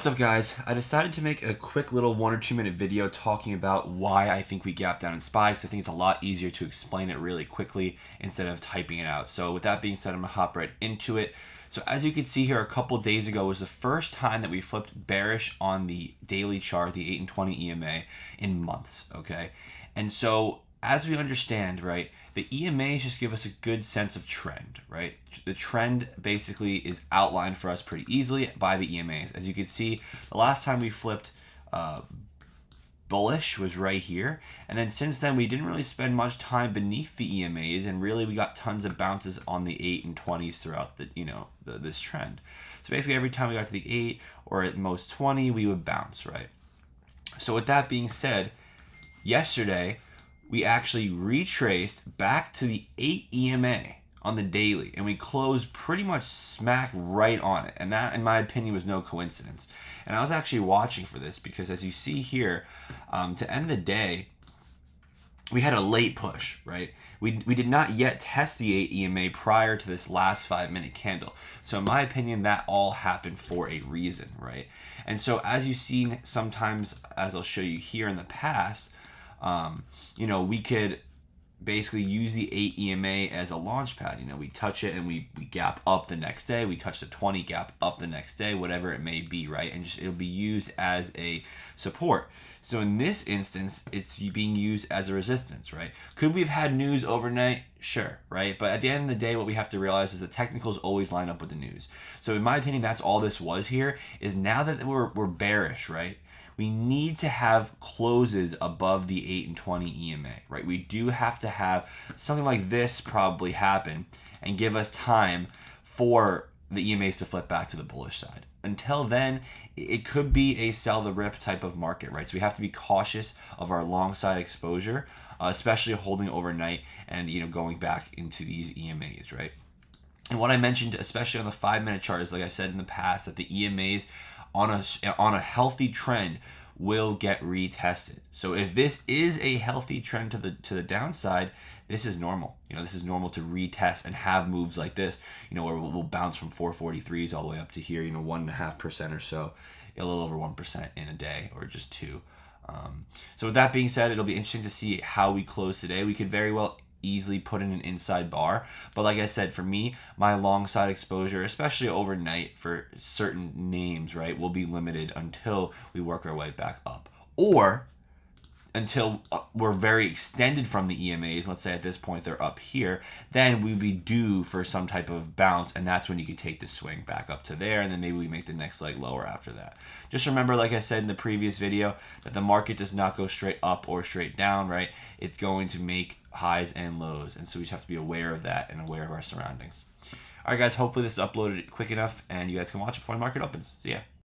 What's up, guys? I decided to make a quick little 1 or 2 minute video talking about why I think we gap down in SPY, because I think it's a lot easier to explain it really quickly instead of typing it out. So with that being said, I'm gonna hop right into it. So as you can see here, a couple days ago was the first time that we flipped bearish on the daily chart, the 8 and 20 EMA, in months, okay? And so as we understand, right, the EMAs just give us a good sense of trend, right? The trend basically is outlined for us pretty easily by the EMAs. As you can see, the last time we flipped bullish was right here, and then since then we didn't really spend much time beneath the EMAs, and really we got tons of bounces on the 8 and 20s throughout this trend. So basically every time we got to the 8 or at most 20, we would bounce, right? So with that being said, yesterday we actually retraced back to the 8 EMA on the daily, and we closed pretty much smack right on it. And that, in my opinion, was no coincidence. And I was actually watching for this because, as you see here, to end the day, we had a late push, right? We did not yet test the 8 EMA prior to this last 5-minute candle. So in my opinion, that all happened for a reason, right? And so as you've seen sometimes, as I'll show you here in the past, we could basically use the 8 EMA as a launch pad. We touch it and we gap up the next day. We touch the 20, gap up the next day, whatever it may be, right? And it'll be used as a support. So in this instance, it's being used as a resistance, right? Could we have had news overnight? Sure, right? But at the end of the day, what we have to realize is the technicals always line up with the news. So in my opinion, that's all this was here, is now that we're bearish, right? We need to have closes above the 8 and 20 EMA, right? We do have to have something like this probably happen and give us time for the EMAs to flip back to the bullish side. Until then, it could be a sell the rip type of market, right? So we have to be cautious of our long side exposure, especially holding overnight and going back into these EMAs, right? And what I mentioned, especially on the 5-minute chart, is like I've said in the past, that the EMAs on a healthy trend will get retested. So if this is a healthy trend to the downside, this is normal. This is normal to retest and have moves like this, where we'll bounce from 443s all the way up to here, 1.5% or so, a little over 1% in a day, or just 2. So with that being said, it'll be interesting to see how we close today. We could very well easily put in an inside bar, but like I said, for me, my long side exposure, especially overnight for certain names, right, will be limited until we work our way back up, or until we're very extended from the EMAs. Let's say at this point they're up here, then we'd be due for some type of bounce, and that's when you can take the swing back up to there, and then maybe we make the next leg lower after that. Just remember, like I said in the previous video, that the market does not go straight up or straight down, right? It's going to make highs and lows, and so we just have to be aware of that and aware of our surroundings. All right, guys, hopefully this is uploaded quick enough and you guys can watch it before the market opens. See ya.